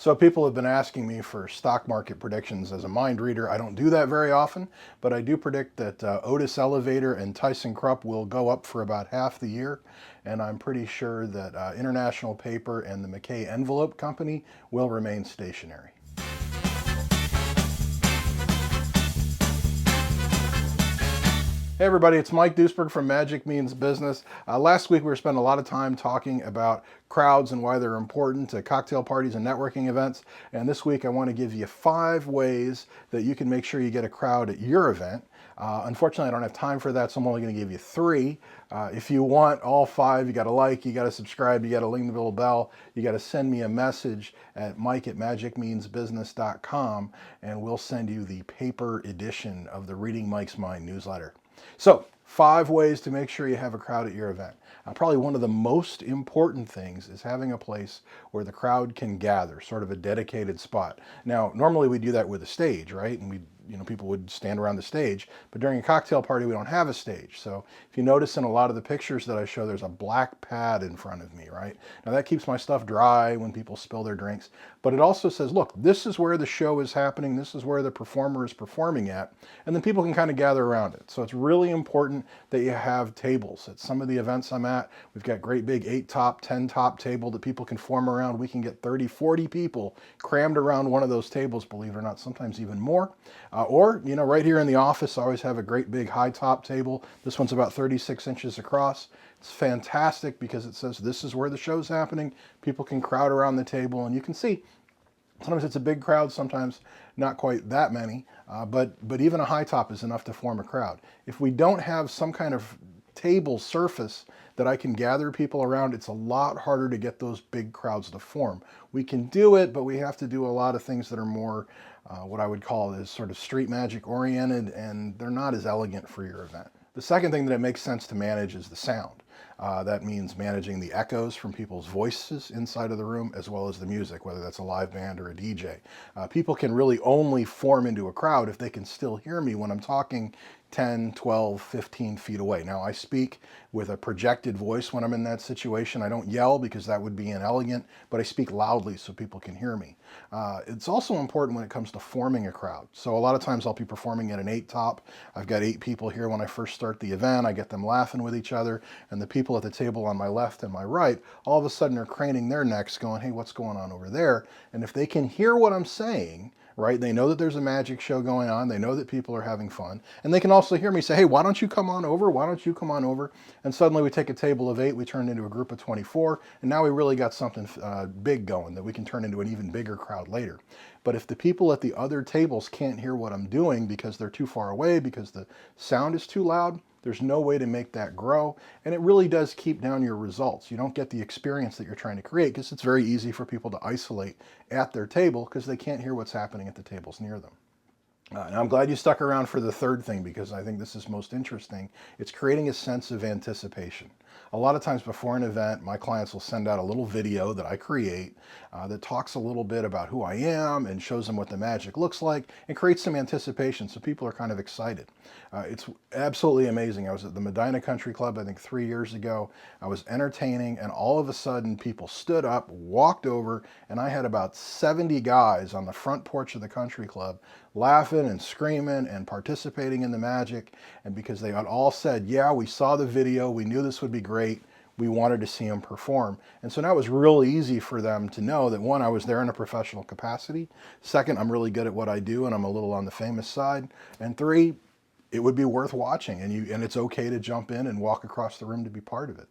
So people have been asking me for stock market predictions as a mind reader. I don't do that very often, but I do predict that Otis Elevator and Tyson Krupp will go up for about half the year. And I'm pretty sure that International Paper and the McKay Envelope Company will remain stationary. Hey everybody, it's Mike Duesberg from Magic Means Business. Last week we were spending a lot of time talking about crowds and why they're important to cocktail parties and networking events. And this week I want to give you 5 ways that you can make sure you get a crowd at your event. Unfortunately, I don't have time for that, so I'm only going to give you 3. If you want all 5, you got to like, you got to subscribe, you got to ring the little bell, you got to send me a message at mike@magicmeansbusiness.com, and we'll send you the paper edition of the Reading Mike's Mind newsletter. So, 5 ways to make sure you have a crowd at your event. Probably one of the most important things is having a place where the crowd can gather, sort of a dedicated spot. Now, normally we do that with a stage, right? And people would stand around the stage, but during a cocktail party we don't have a stage. So if you notice in a lot of the pictures that I show, there's a black pad in front of me, right? Now that keeps my stuff dry when people spill their drinks, but it also says, look, this is where the show is happening, this is where the performer is performing at, and then people can kind of gather around it. So it's really important that you have tables. At some of the events I'm at, we've got great big 8-top, 10-top table that people can form around. We can get 30, 40 people crammed around one of those tables, believe it or not, sometimes even more. Or, right here in the office, I always have a great big high top table. This one's about 36 inches across. It's fantastic because it says this is where the show's happening. People can crowd around the table, and you can see sometimes it's a big crowd, sometimes not quite that many, but even a high top is enough to form a crowd. If we don't have some kind of table surface that I can gather people around, it's a lot harder to get those big crowds to form. We can do it, but we have to do a lot of things that are more what I would call is sort of street magic oriented, and they're not as elegant for your event. The second thing that it makes sense to manage is the sound. That means managing the echoes from people's voices inside of the room, as well as the music, whether that's a live band or a DJ. People can really only form into a crowd if they can still hear me when I'm talking 10, 12, 15 feet away. Now, I speak with a projected voice when I'm in that situation. I don't yell because that would be inelegant, but I speak loudly so people can hear me. It's also important when it comes to forming a crowd. So a lot of times I'll be performing at an 8-top. I've got 8 people here when I first start the event. I get them laughing with each other, and the people at the table on my left and my right all of a sudden are craning their necks going, hey, what's going on over there? And if they can hear what I'm saying, right? They know that there's a magic show going on. They know that people are having fun. And they can also hear me say, hey, why don't you come on over? Why don't you come on over? And suddenly we take a table of 8, we turn it into a group of 24, and now we really got something big going that we can turn into an even bigger crowd later. But if the people at the other tables can't hear what I'm doing because they're too far away, because the sound is too loud, there's no way to make that grow, and it really does keep down your results. You don't get the experience that you're trying to create because it's very easy for people to isolate at their table because they can't hear what's happening at the tables near them. And I'm glad you stuck around for the third thing because I think this is most interesting. It's creating a sense of anticipation. A lot of times before an event, my clients will send out a little video that I create that talks a little bit about who I am and shows them what the magic looks like and creates some anticipation so people are kind of excited. It's absolutely amazing. I was at the Medina Country Club, I think 3 years ago. I was entertaining, and all of a sudden people stood up, walked over, and I had about 70 guys on the front porch of the country club laughing and screaming and participating in the magic. And because they had all said, yeah, we saw the video, we knew this would be great, we wanted to see them perform. And so now it was real easy for them to know that, one, I was there in a professional capacity. Second, I'm really good at what I do and I'm a little on the famous side. And 3, it would be worth watching, and it's okay to jump in and walk across the room to be part of it.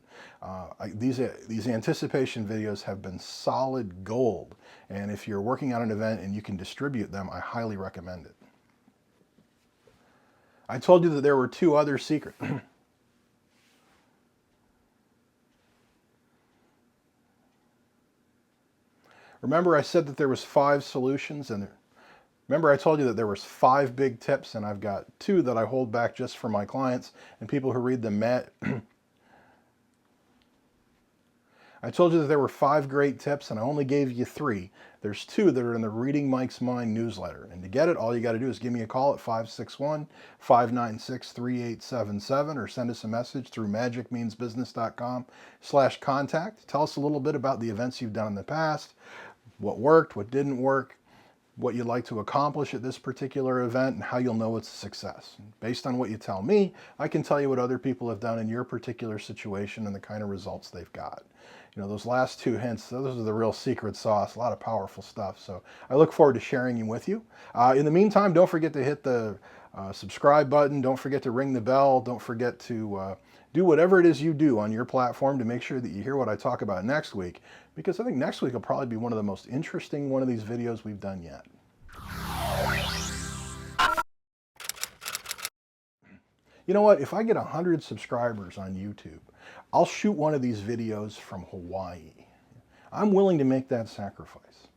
These anticipation videos have been solid gold, and if you're working on an event and you can distribute them, I highly recommend it. I told you that there were 2 other secrets. Remember I said that there was 5 solutions, and remember I told you that there was 5 big tips, and I've got 2 that I hold back just for my clients and people who read the I told you that there were 5 great tips, and I only gave you 3. There's 2 that are in the Reading Mike's Mind newsletter. And to get it, all you got to do is give me a call at 561-596-3877 or send us a message through magicmeansbusiness.com/contact. Tell us a little bit about the events you've done in the past. what worked, what didn't work, what you'd like to accomplish at this particular event, and how you'll know it's a success. Based on what you tell me, I can tell you what other people have done in your particular situation and the kind of results they've got. You know, those last two hints, those are the real secret sauce, a lot of powerful stuff. So I look forward to sharing them with you. In the meantime, don't forget to hit the subscribe button. Don't forget to ring the bell. Don't forget to do whatever it is you do on your platform to make sure that you hear what I talk about next week, because I think next week will probably be one of the most interesting one of these videos we've done yet. You know what? If I get 100 subscribers on YouTube, I'll shoot one of these videos from Hawaii. I'm willing to make that sacrifice.